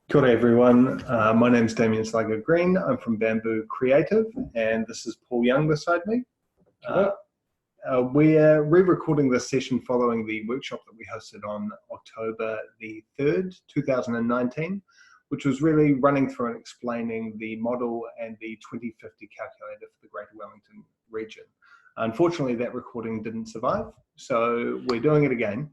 Kia ora everyone, my name is Damian Sligo-Green. I'm from Bamboo Creative, and this is Paul Young beside me. We're re-recording this session following the workshop that we hosted on October the 3rd, 2019, which was really running through and explaining the model and the 2050 calculator for the Greater Wellington region. Unfortunately, that recording didn't survive, so we're doing it again.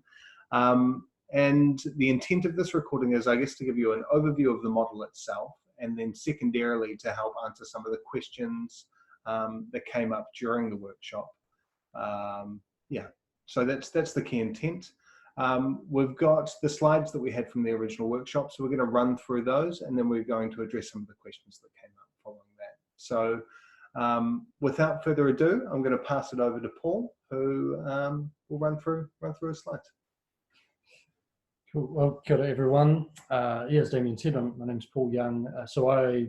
And the intent of this recording is, I guess, to give you an overview of the model itself, and then secondarily to help answer some of the questions that came up during the workshop. So that's the key intent. We've got the slides that we had from the original workshop, so we're going to run through those, and then we're going to address some of the questions that came up following that. So without further ado, I'm going to pass it over to Paul, who will run through his slides. Cool. Well, kia ora everyone. As Damian said, my name's Paul Young. So I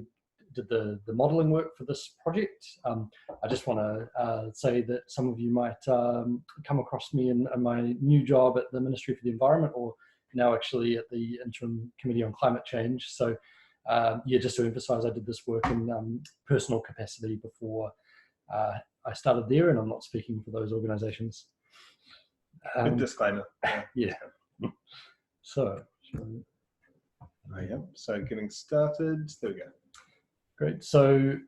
did the modelling work for this project. I just want to say that some of you might come across me in my new job at the Ministry for the Environment, or now actually at the Interim Committee on Climate Change. So just to emphasise, I did this work in personal capacity before I started there, and I'm not speaking for those organisations. Good disclaimer. Yeah. So getting started, there we go. Great. So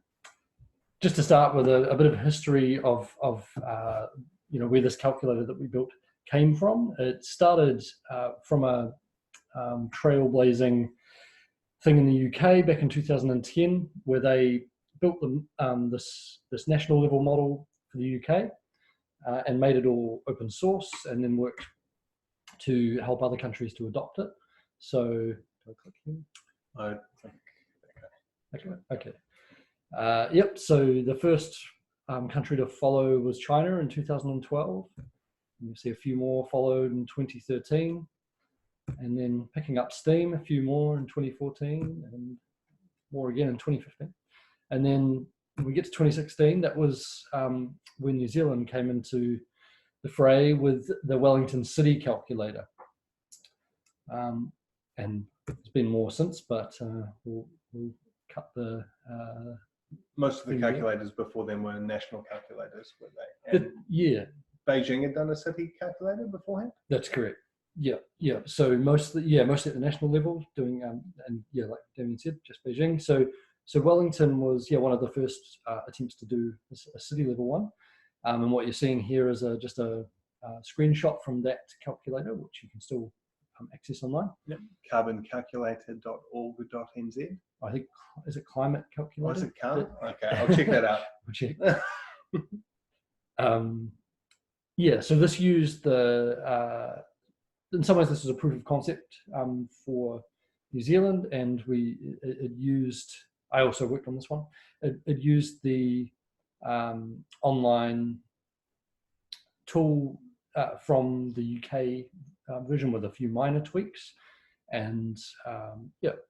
just to start with a bit of history of where this calculator that we built came from. It started from a trailblazing thing in the UK back in 2010, where they built this national level model for the UK and made it all open source, and then worked to help other countries to adopt it. So, do I click here? Okay. So the first country to follow was China in 2012. And you see a few more followed in 2013, and then picking up steam, a few more in 2014, and more again in 2015. And then when we get to 2016, that was when New Zealand came into the fray with the Wellington City calculator. And there's been more since, but we'll cut the... Most of the calculators before then were national calculators, were they? Yeah. Beijing had done a city calculator beforehand? That's correct. Yeah. So mostly at the national level, doing, like Damian said, just Beijing. So Wellington was, one of the first attempts to do a city level one. And what you're seeing here is just a screenshot from that calculator, which you can still access online. Yep. Carboncalculator.org.nz. I think, is it climate calculator? Oh, is it carbon? Okay, I'll check that out. I'll check. So this used in some ways this is a proof of concept for New Zealand, and it used, I also worked on this one, it used the online tool from the UK version with a few minor tweaks, and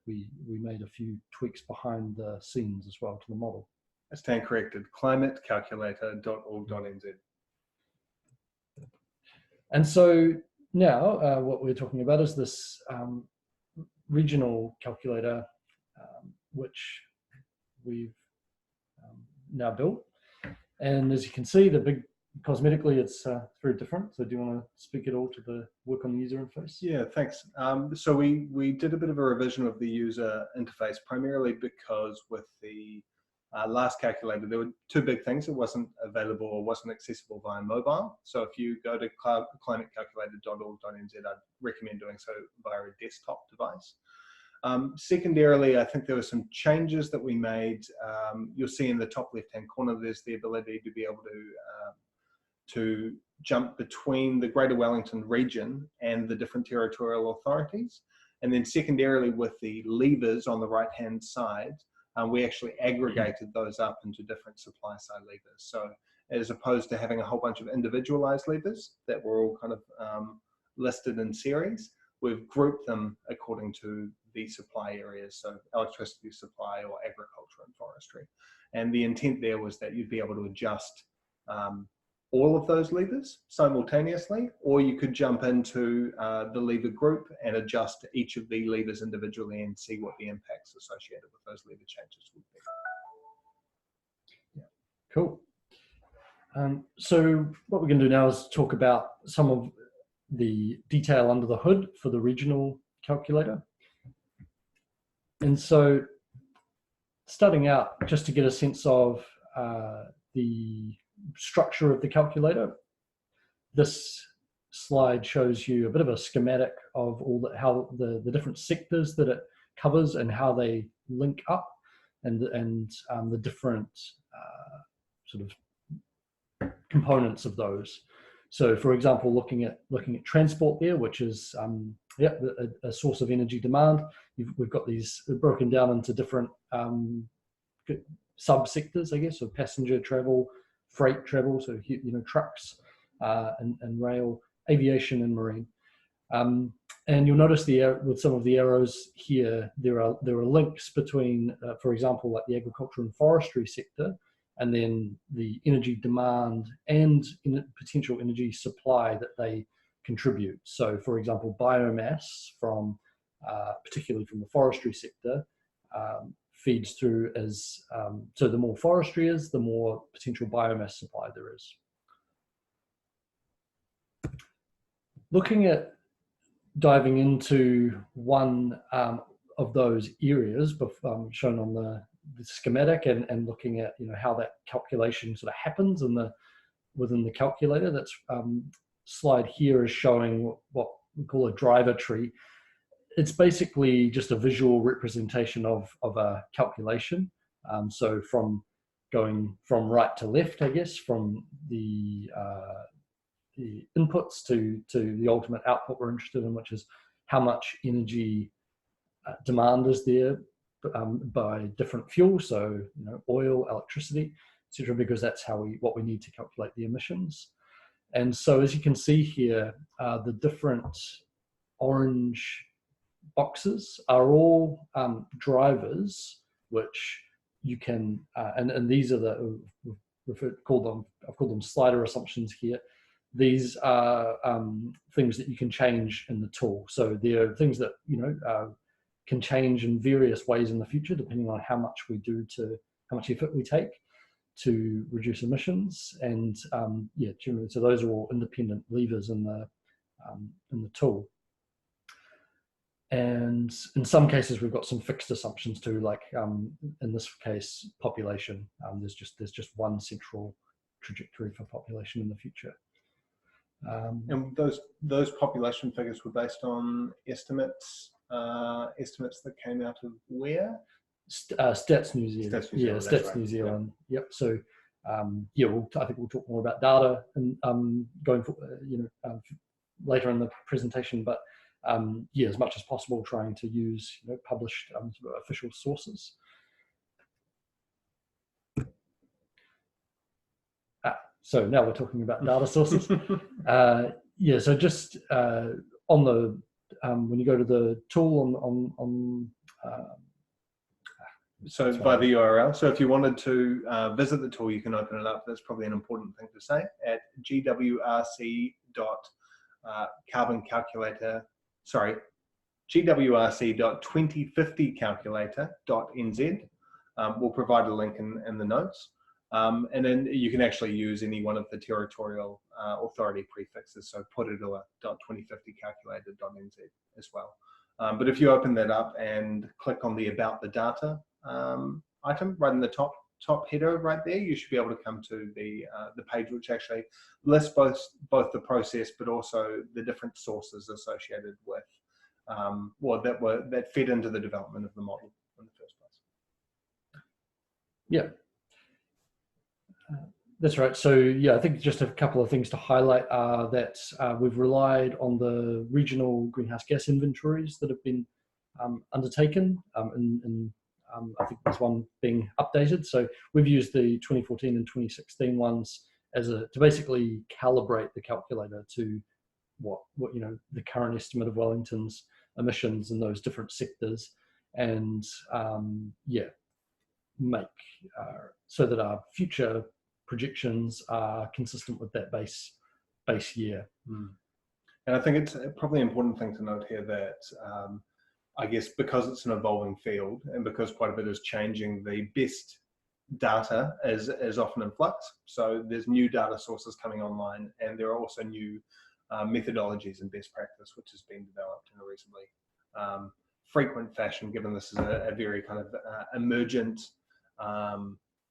we made a few tweaks behind the scenes as well to the model. I stand corrected, climatecalculator.org.nz. And so now what we're talking about is this regional calculator, which we've now built. And as you can see, cosmetically, it's very different. So do you want to speak at all to the work on the user interface? Yeah, thanks. So we did a bit of a revision of the user interface, primarily because with the last calculator, there were two big things. It wasn't available or wasn't accessible via mobile. So if you go to climatecalculator.org.nz, I'd recommend doing so via a desktop device. Secondarily, I think there were some changes that we made. You'll see in the top left-hand corner, there's the ability to be able to jump between the Greater Wellington region and the different territorial authorities. And then secondarily, with the levers on the right-hand side, we actually aggregated those up into different supply-side levers. So as opposed to having a whole bunch of individualized levers that were all kind of listed in series, we've grouped them according to the supply areas, so electricity supply or agriculture and forestry. And the intent there was that you'd be able to adjust all of those levers simultaneously, or you could jump into the lever group and adjust each of the levers individually and see what the impacts associated with those lever changes would be. Yeah. Cool. So what we're going to do now is talk about some of the detail under the hood for the regional calculator. And so starting out, just to get a sense of the structure of the calculator, this slide shows you a bit of a schematic of how the different sectors that it covers and how they link up, and the different sort of components of those. So, for example, looking at transport there, which is a source of energy demand. We've got these broken down into different sub-sectors, I guess, of passenger travel, freight travel, so trucks and rail, aviation and marine. And you'll notice with some of the arrows here, there are links between, for example, like the agriculture and forestry sector, and then the energy demand and potential energy supply that they contribute. So, for example, biomass particularly from the forestry sector, feeds through as, so the more forestry is, the more potential biomass supply there is. Looking at diving into one of those areas shown on the schematic and looking at how that calculation sort of happens within the calculator. That's slide here is showing what we call a driver tree. It's basically just a visual representation of a calculation. So from going from right to left, I guess, from the inputs to the ultimate output we're interested in, which is how much energy demand is there by different fuels, so oil, electricity, etc., because that's what we need to calculate the emissions. And so, as you can see here, the different orange boxes are all drivers, which you can, and these are I've called them slider assumptions here. These are things that you can change in the tool. So there are things that can change in various ways in the future, depending on how much effort we take to reduce emissions. And generally, so those are all independent levers in the tool. And in some cases, we've got some fixed assumptions too, like in this case, population. There's just one central trajectory for population in the future. And those population figures were based on estimates that came out of where? Stats New Zealand. Stats New Zealand. Yeah. Yep. So I think we'll talk more about data and going for later in the presentation. But as much as possible, trying to use published official sources. So now we're talking about data sources. So just on the when you go to the tool so by the URL. So if you wanted to visit the tool, you can open it up. That's probably an important thing to say at gwrc.2050calculator.nz. We'll provide a link in the notes. And then you can actually use any one of the territorial authority prefixes, so porirua.2050calculator.nz as well. But if you open that up and click on the About the Data item right in the top header right there, you should be able to come to the page which actually lists both the process but also the different sources associated with that fed into the development of the model in the first place. Yeah. That's right. So I think just a couple of things to highlight are that we've relied on the regional greenhouse gas inventories that have been undertaken, and I think there's one being updated. So we've used the 2014 and 2016 ones to basically calibrate the calculator to what the current estimate of Wellington's emissions in those different sectors, and make so that our future projections are consistent with that base year. And I think it's probably an important thing to note here that I guess because it's an evolving field and because quite a bit is changing, the best data is often in flux. So there's new data sources coming online, and there are also new methodologies and best practice which has been developed in a reasonably frequent fashion, given this is a very kind of emergent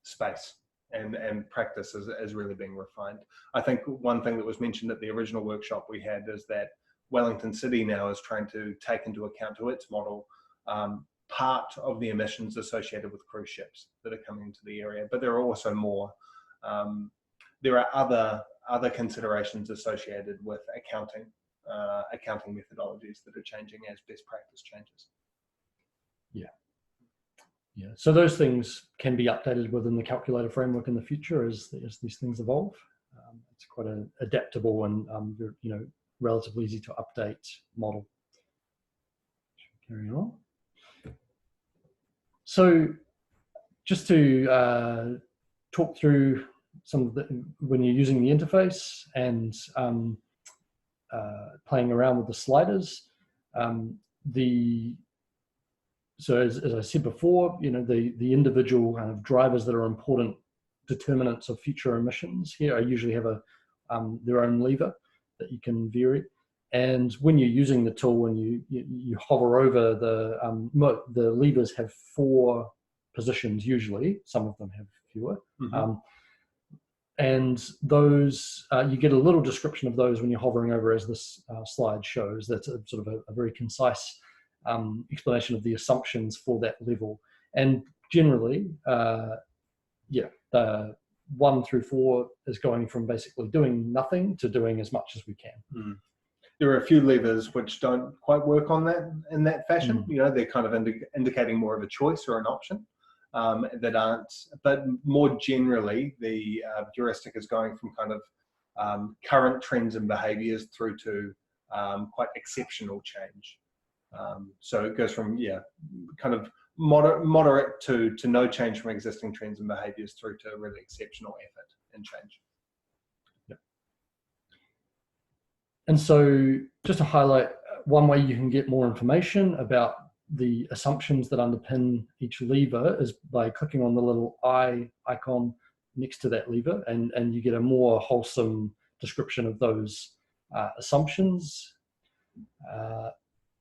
space, and practice is really being refined. I think one thing that was mentioned at the original workshop we had is that Wellington City now is trying to take into account to its model part of the emissions associated with cruise ships that are coming into the area, but there are also more. There are other considerations associated with accounting methodologies that are changing as best practice changes. Yeah. So those things can be updated within the calculator framework in the future as these things evolve. It's quite an adaptable and relatively easy to update model. Carry on. So just to talk through some of the, when you're using the interface and playing around with the sliders, so as I said before, the individual kind of drivers that are important determinants of future emissions here, I usually have their own lever that you can vary. And when you're using the tool and you hover over the levers have 4 positions usually. Some of them have fewer. And those, you get a little description of those when you're hovering over, as this slide shows. That's sort of a very concise explanation of the assumptions for that level. And generally, the 1 through 4 is going from basically doing nothing to doing as much as we can. There are a few levers which don't quite work on that in that fashion. They're kind of indicating more of a choice or an option that aren't. But more generally, the heuristic is going from kind of current trends and behaviours through to quite exceptional change. So it goes from kind of moderate to no change from existing trends and behaviours through to really exceptional effort and change. And so just to highlight, one way you can get more information about the assumptions that underpin each lever is by clicking on the little eye icon next to that lever, and you get a more wholesome description of those assumptions.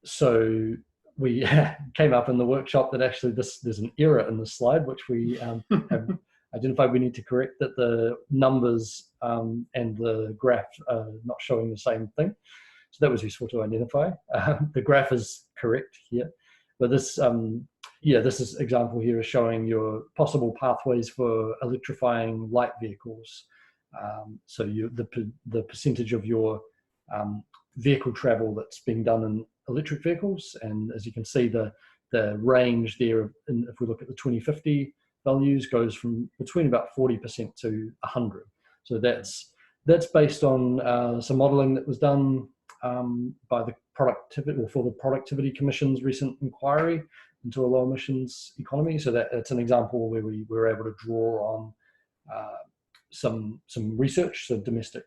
So we came up in the workshop that actually there's an error in this slide, which we have identified we need to correct, that the numbers and the graph are not showing the same thing. So that was useful to identify. The graph is correct here, but this, this is example here is showing your possible pathways for electrifying light vehicles. So the percentage of your vehicle travel that's being done in electric vehicles, and as you can see, the range there, if we look at the 2050 values, goes from between about 40% to 100. So that's based on some modelling that was done by the Productivity Commission's recent inquiry into a low emissions economy. So that's an example where we were able to draw on some research, so domestic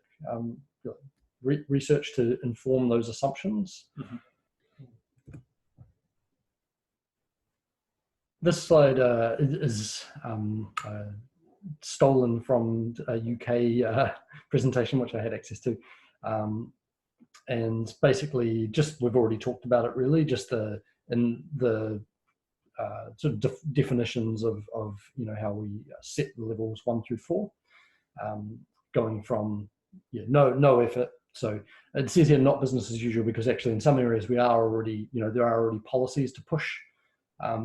research to inform those assumptions. This slide is stolen from a UK presentation which I had access to, and basically we've already talked about it really, just the sort of definitions of how we set the levels 1 through 4, going from no effort. So it says here not business as usual, because actually in some areas we are already, there are already policies to push.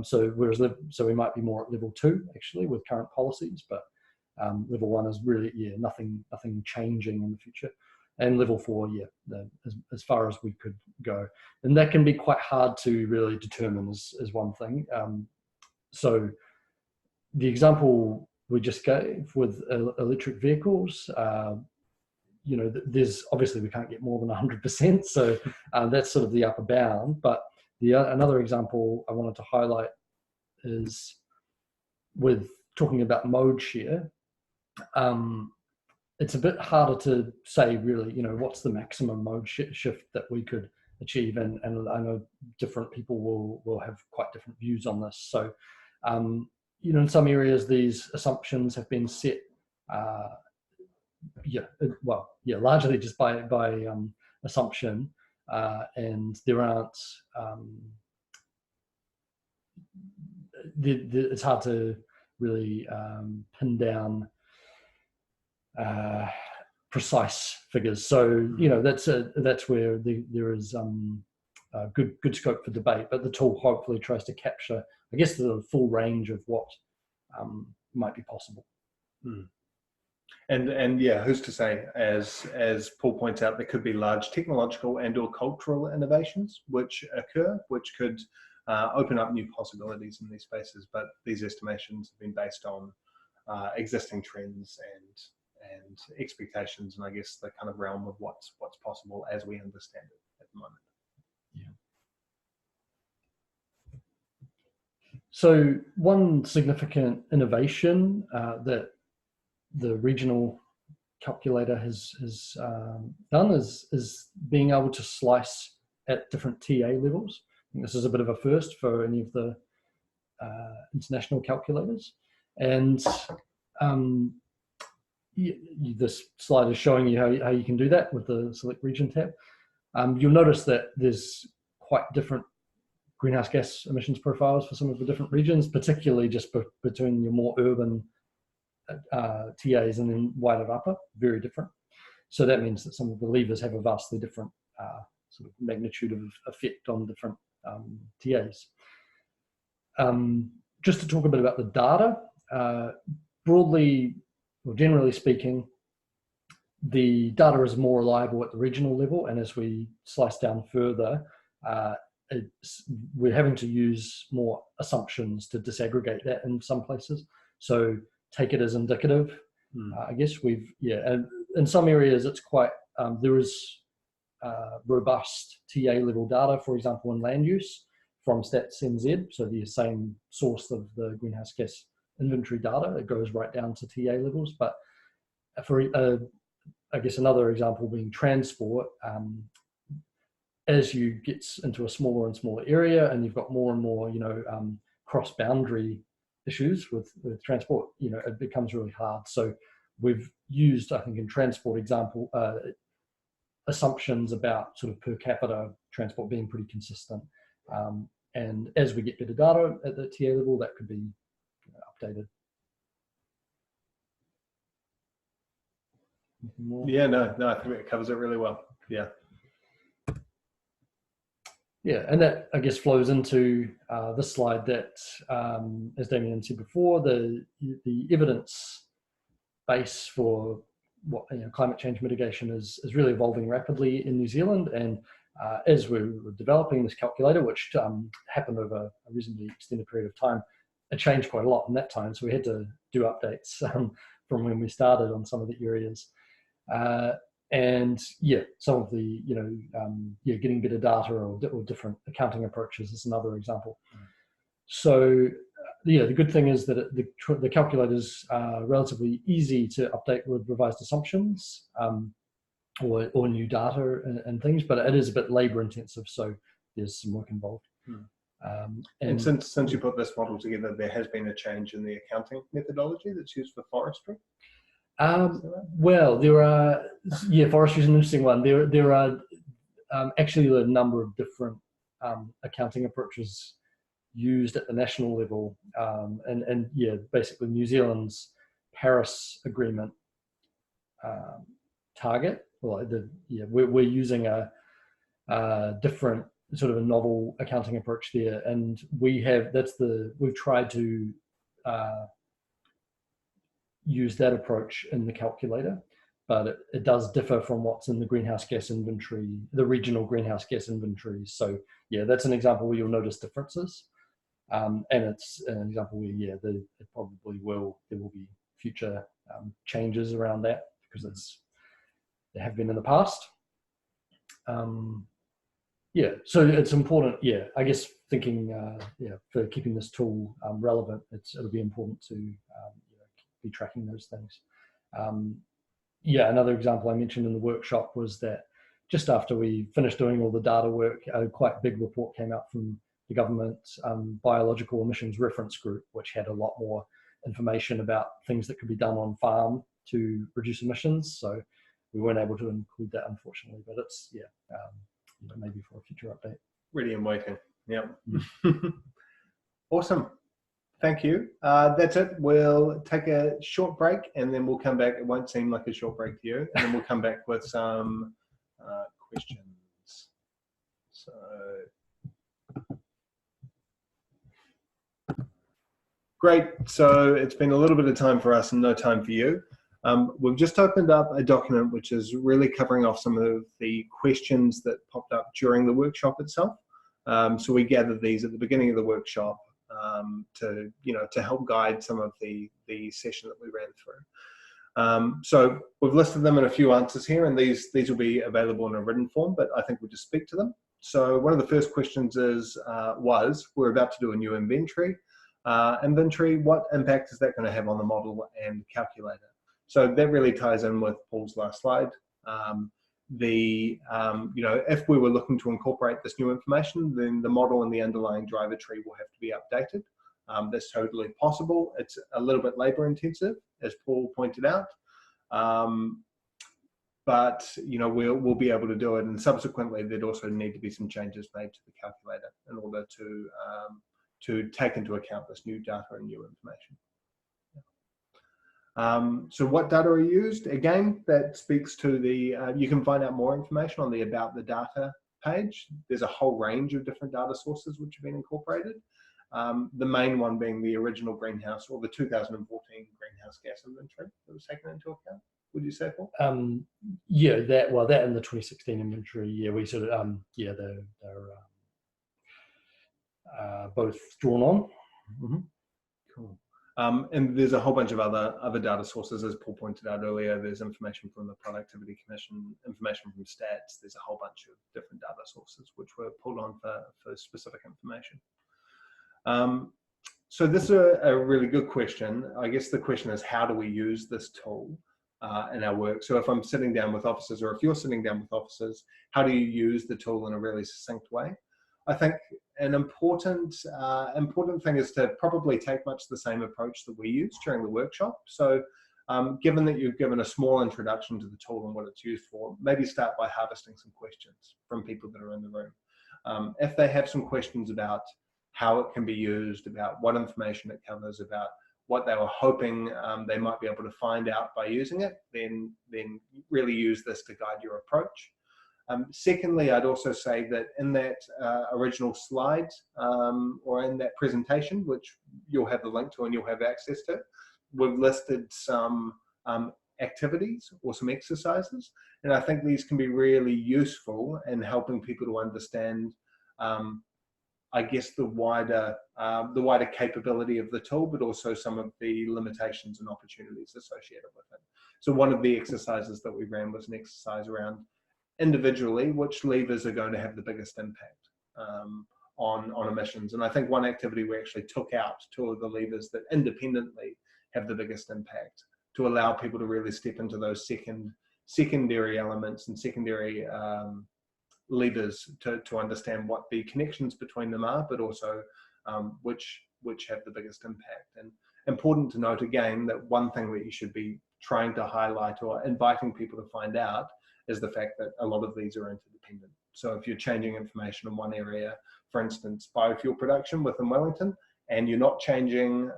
So we might be more at level 2 actually with current policies, but level 1 is really nothing changing in the future, and level 4 as far as we could go, and that can be quite hard to really determine as one thing. So the example we just gave with electric vehicles, there's obviously we can't get more than 100%, so that's sort of the upper bound. But another example I wanted to highlight is with talking about mode share. it's a bit harder to say really, what's the maximum mode shift that we could achieve, and I know different people will have quite different views on this. So, in some areas these assumptions have been set, largely just by assumption, and there aren't. It's hard to really pin down precise figures. So that's where there is good scope for debate. But the tool hopefully tries to capture, I guess, the full range of what might be possible. And yeah, who's to say? As Paul points out, there could be large technological and/or cultural innovations which occur, which could open up new possibilities in these spaces. But these estimations have been based on existing trends and expectations, and I guess the kind of realm of what's possible as we understand it at the moment. Yeah. So one significant innovation that the regional calculator has done is being able to slice at different TA levels. I think this is a bit of a first for any of the international calculators. And this slide is showing you how you can do that with the Select Region tab. You'll notice that there's quite different greenhouse gas emissions profiles for some of the different regions, particularly just between your more urban TAs and then wider upper, very different. So that means that some of the levers have a vastly different sort of magnitude of effect on different TAs. Just to talk a bit about the data, broadly, or generally speaking, the data is more reliable at the regional level, and as we slice down further, we're having to use more assumptions to disaggregate that in some places. So take it as indicative. I guess and in some areas it's quite, there is robust TA level data, for example, in land use from Stats NZ, so the same source of the greenhouse gas inventory data, it goes right down to TA levels. But for, I guess another example being transport, as you get into a smaller and smaller area and you've got more and more, cross-boundary issues with transport, it becomes really hard. So we've used, I think in transport example, assumptions about sort of per capita transport being pretty consistent. And as we get better data at the TA level, that could be updated. Yeah, no, I think it covers it really well. Yeah. Yeah, and that I guess flows into this slide that, as Damian said before, the evidence base for what climate change mitigation is really evolving rapidly in New Zealand. And as we were developing this calculator, which happened over a reasonably extended period of time, it changed quite a lot in that time. So we had to do updates from when we started on some of the areas. And some of the getting better data or different accounting approaches is another example. So the good thing is that the calculators are relatively easy to update with revised assumptions or new data and things, but it is a bit labor intensive, so there's some work involved. And since you put this model together, there has been a change in the accounting methodology that's used for forestry. Well, there are, forestry is an interesting one. There are actually a number of different accounting approaches used at the national level, and basically New Zealand's Paris Agreement target. Well, we're using a different sort of a novel accounting approach there, and we've tried to use that approach in the calculator, but it does differ from what's in the greenhouse gas inventory, the regional greenhouse gas inventories. So that's an example where you'll notice differences, and it's an example where there will be future changes around that, because there have been in the past. So it's important. I guess thinking for keeping this tool relevant, it'll be important to be tracking those things. Yeah, another example I mentioned in the workshop was that just after we finished doing all the data work, a quite big report came out from the government's biological emissions reference group, which had a lot more information about things that could be done on farm to reduce emissions. So we weren't able to include that, unfortunately, but it's, maybe for a future update. Ready and waiting. Yeah. Awesome. Thank you. That's it. We'll take a short break and then we'll come back. It won't seem like a short break to you. And then we'll come back with some questions. So, great. So it's been a little bit of time for us and no time for you. We've just opened up a document which is really covering off some of the questions that popped up during the workshop itself. So we gathered these at the beginning of the workshop to help guide some of the session that we ran through. So we've listed them in a few answers here, and these will be available in a written form, but I think we'll just speak to them. So one of the first questions was, we're about to do a new inventory. What impact is that going to have on the model and calculator? So that really ties in with Paul's last slide. If we were looking to incorporate this new information, then the model and the underlying driver tree will have to be updated. That's totally possible. It's a little bit labor intensive, as Paul pointed out. But we'll be able to do it, and subsequently there'd also need to be some changes made to the calculator in order to take into account this new data and new information. So what data are used? Again, that speaks to you can find out more information on the About the Data page. There's a whole range of different data sources which have been incorporated. The main one being the original greenhouse, or the 2014 greenhouse gas inventory that was taken into account. Would you say, Paul? Yeah, that and the 2016 inventory. Yeah, we sort of they're both drawn on. Mm-hmm. Cool. And there's a whole bunch of other data sources, as Paul pointed out earlier. There's information from the Productivity Commission, information from stats. There's a whole bunch of different data sources which were pulled on for specific information. So this is a really good question. I guess the question is, how do we use this tool in our work? So if I'm sitting down with officers, or if you're sitting down with officers, how do you use the tool in a really succinct way? I think an important thing is to probably take much the same approach that we used during the workshop. So given that you've given a small introduction to the tool and what it's used for, maybe start by harvesting some questions from people that are in the room. If they have some questions about how it can be used, about what information it covers, about what they were hoping they might be able to find out by using it, then really use this to guide your approach. Secondly, I'd also say that in that original slide or in that presentation, which you'll have the link to and you'll have access to, we've listed some activities or some exercises. And I think these can be really useful in helping people to understand, I guess, the wider capability of the tool, but also some of the limitations and opportunities associated with it. So one of the exercises that we ran was an exercise around individually which levers are going to have the biggest impact on emissions. And I think one activity we actually took out two of the levers that independently have the biggest impact, to allow people to really step into those secondary elements and secondary levers to understand what the connections between them are, but also which have the biggest impact. And important to note again that one thing that you should be trying to highlight or inviting people to find out is the fact that a lot of these are interdependent. So if you're changing information in one area, for instance, biofuel production within Wellington, and you're not changing,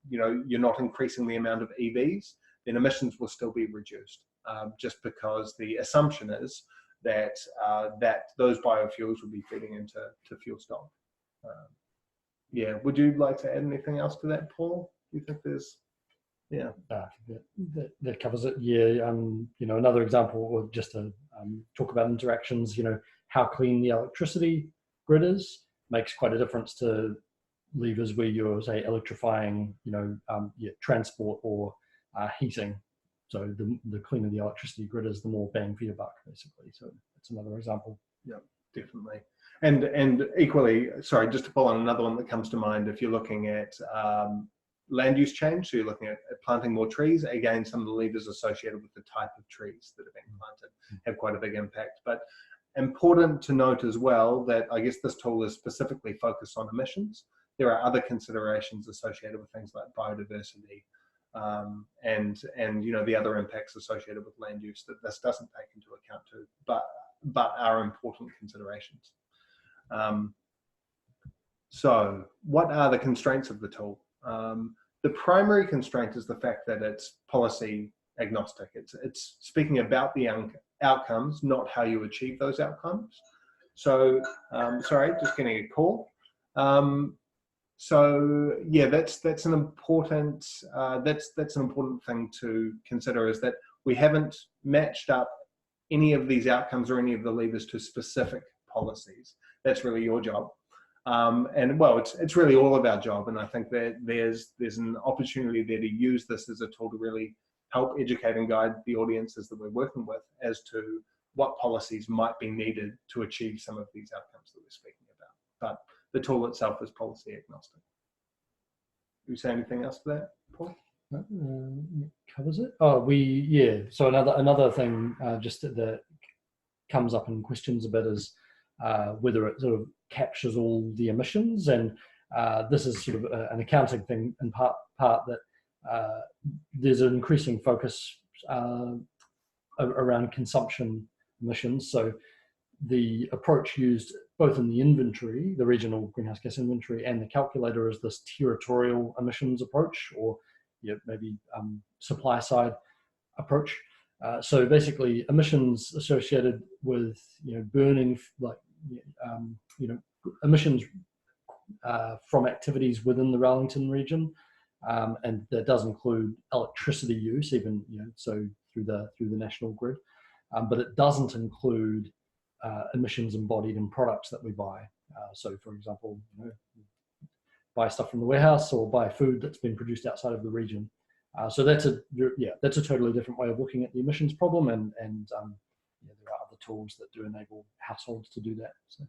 you're not increasing the amount of EVs, then emissions will still be reduced, just because the assumption is that those biofuels will be feeding into fuel stock. Yeah, would you like to add anything else to that, Paul? Do you think there's... Yeah, that covers it. Yeah, another example, or just to talk about interactions. How clean the electricity grid is makes quite a difference to levers where you're, say, electrifying, transport or heating. So the cleaner the electricity grid is, the more bang for your buck, basically. So that's another example. Yeah, definitely. And equally, sorry, just to pull on another one that comes to mind, if you're looking at land use change, so you're looking at planting more trees. Again, some of the levers associated with the type of trees that are being planted have quite a big impact. But important to note as well that I guess this tool is specifically focused on emissions. There are other considerations associated with things like biodiversity and the other impacts associated with land use that this doesn't take into account too, but are important considerations. So what are the constraints of the tool? The primary constraint is the fact that it's policy agnostic. It's speaking about the outcomes, not how you achieve those outcomes. So, sorry, just getting a call. So yeah, that's an important thing to consider, is that we haven't matched up any of these outcomes or any of the levers to specific policies. That's really your job. And well, it's really all of our job, and I think that there's an opportunity there to use this as a tool to really help educate and guide the audiences that we're working with as to what policies might be needed to achieve some of these outcomes that we're speaking about. But the tool itself is policy agnostic. Do you say anything else to that, Paul? Covers it. Oh, so another thing just that comes up in questions a bit is whether it sort of captures all the emissions, and this is sort of an accounting thing in part that there's an increasing focus around consumption emissions. So the approach used both in the inventory, the regional greenhouse gas inventory, and the calculator is this territorial emissions approach, or maybe supply side approach. So basically emissions associated with burning, like emissions from activities within the Wellington region, and that does include electricity use, even so through the national grid, but it doesn't include emissions embodied in products that we buy. So, for example, buy stuff from the warehouse or buy food that's been produced outside of the region. So that's a totally different way of looking at the emissions problem, and there are other tools that do enable households to do that. So.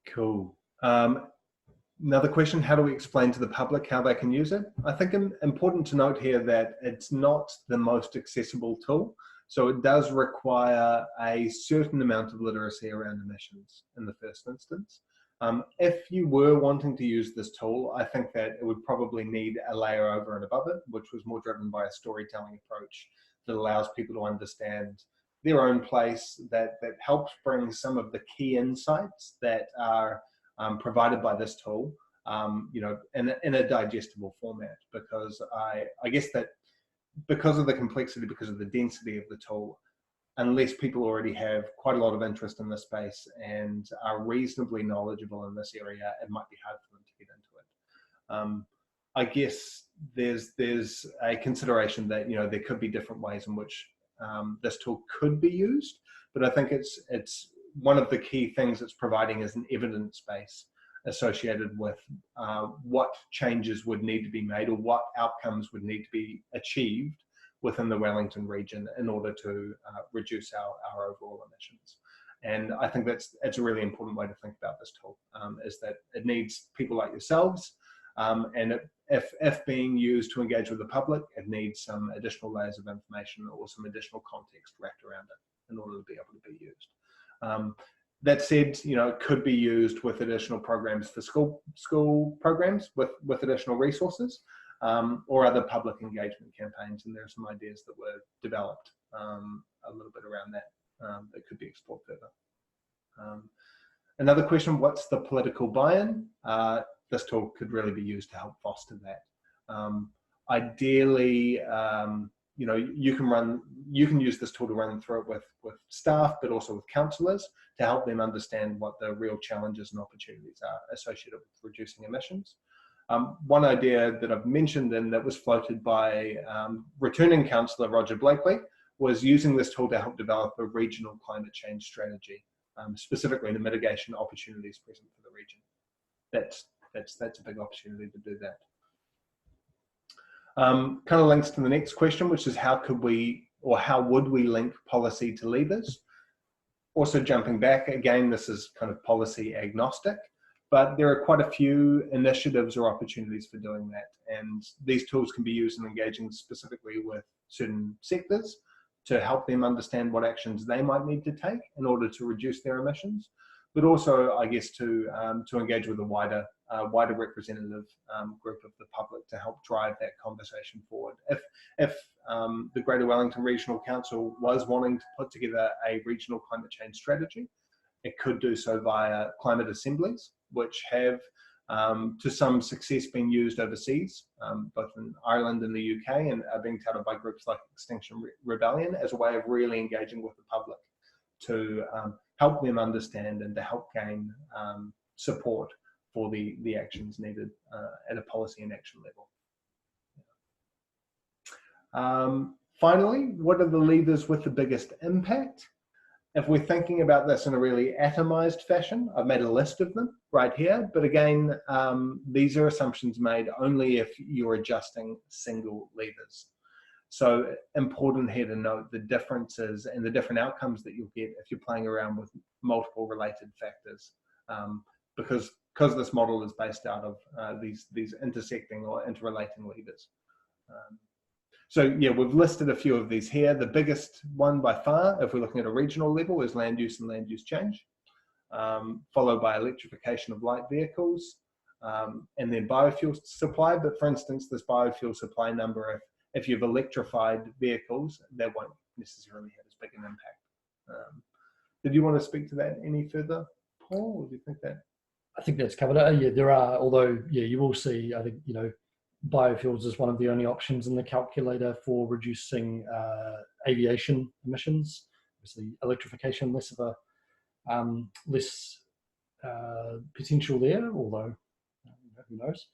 Cool. Another question: how do we explain to the public how they can use it? I think important to note here that it's not the most accessible tool. So it does require a certain amount of literacy around emissions in the first instance. If you were wanting to use this tool, I think that it would probably need a layer over and above it, which was more driven by a storytelling approach that allows people to understand their own place, that helps bring some of the key insights that are provided by this tool, in a digestible format. Because I guess that because of the complexity, because of the density of the tool, unless people already have quite a lot of interest in this space and are reasonably knowledgeable in this area, it might be hard for them to get into it. I guess there's a consideration that there could be different ways in which this tool could be used, but I think it's one of the key things it's providing is an evidence base associated with what changes would need to be made or what outcomes would need to be achieved within the Wellington region in order to reduce our overall emissions. And I think it's a really important way to think about this tool, is that it needs people like yourselves, and if being used to engage with the public, it needs some additional layers of information or some additional context wrapped around it in order to be able to be used. That said, it could be used with additional programs for school programs with additional resources, or other public engagement campaigns. And there are some ideas that were developed a little bit around that that could be explored further. Another question: what's the political buy-in? This tool could really be used to help foster that. Ideally, you can use this tool to run through it with staff, but also with councillors to help them understand what the real challenges and opportunities are associated with reducing emissions. One idea that I've mentioned and that was floated by returning councillor Roger Blakely was using this tool to help develop a regional climate change strategy, specifically the mitigation opportunities present for the region. That's a big opportunity to do that. Kind of links to the next question, which is how would we link policy to levers? Also jumping back, again, this is kind of policy agnostic. but there are quite a few initiatives or opportunities for doing that. And these tools can be used in engaging specifically with certain sectors to help them understand what actions they might need to take in order to reduce their emissions, but also, I guess, to engage with a wider representative group of the public to help drive that conversation forward. If the Greater Wellington Regional Council was wanting to put together a regional climate change strategy, it could do so via climate assemblies, which have to some success been used overseas, both in Ireland and the UK, and are being touted by groups like Extinction Rebellion as a way of really engaging with the public to help them understand and to help gain support for the actions needed at a policy and action level. Finally, what are the levers with the biggest impact? If we're thinking about this in a really atomized fashion, I've made a list of them right here, but again, these are assumptions made only if you're adjusting single levers. So important here to note the differences and the different outcomes that you'll get if you're playing around with multiple related factors, because this model is based out of these intersecting or interrelating levers. So yeah, we've listed a few of these here. The biggest one by far, if we're looking at a regional level, is land use and land use change, followed by electrification of light vehicles, and then biofuel supply. But for instance, this biofuel supply number, if you've electrified vehicles, that won't necessarily have as big an impact. Did you want to speak to that any further, Paul, or do you think that? I think that's covered it. Yeah, there are, although, yeah, you will see, I think, biofuels is one of the only options in the calculator for reducing aviation emissions. Obviously, electrification less of a potential there, although who knows.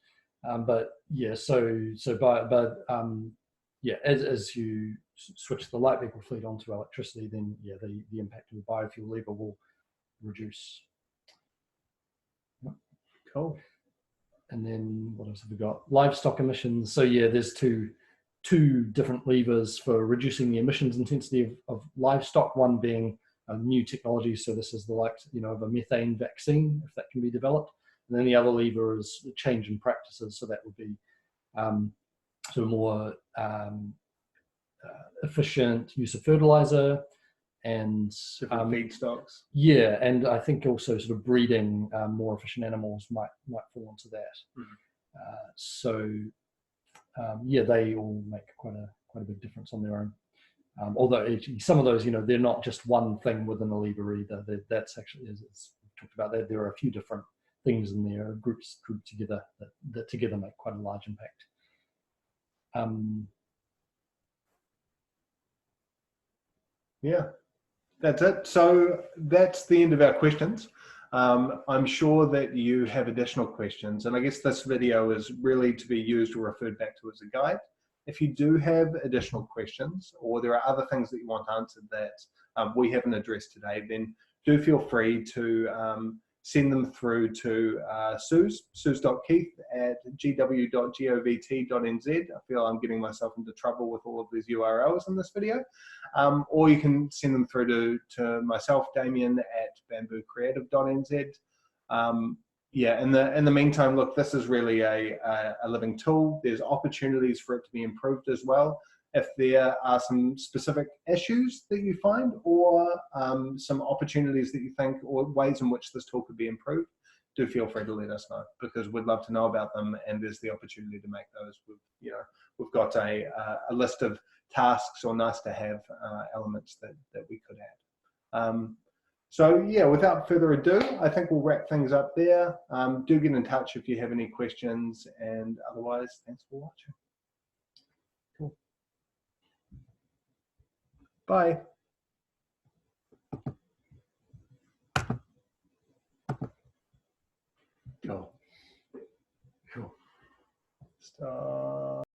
But yeah, yeah, as you switch the light vehicle fleet onto electricity, then yeah, the impact of the biofuel lever will reduce. Cool. And then what else have we got? Livestock emissions. So yeah, there's two different levers for reducing the emissions intensity of livestock. One being a new technology. So this is the likes, of a methane vaccine, if that can be developed. And then the other lever is change in practices. So that would be sort of more efficient use of fertilizer and feedstocks. Yeah, and I think also sort of breeding more efficient animals might fall into that. Yeah, they all make quite a big difference on their own. Although some of those, they're not just one thing within a lever either. That's actually, as we've talked about, that there are a few different things in there, grouped together that together make quite a large impact. Yeah. That's it. So that's the end of our questions. I'm sure that you have additional questions, and I guess this video is really to be used or referred back to as a guide. If you do have additional questions, or there are other things that you want answered that we haven't addressed today, then do feel free to send them through to suze.keith@gw.govt.nz. I feel I'm getting myself into trouble with all of these URLs in this video. Or you can send them through to myself, Damian, at bambooCreative.nz. Yeah, in the meantime, look, this is really a living tool. There's opportunities for it to be improved as well. If there are some specific issues that you find, or some opportunities that you think, or ways in which this tool could be improved, do feel free to let us know, because we'd love to know about them, and there's the opportunity to make those. We've got a list of tasks or nice to have elements that we could add. So yeah, without further ado, I think we'll wrap things up there. Do get in touch if you have any questions, and otherwise, thanks for watching. Cool. Bye. Cool. Stop.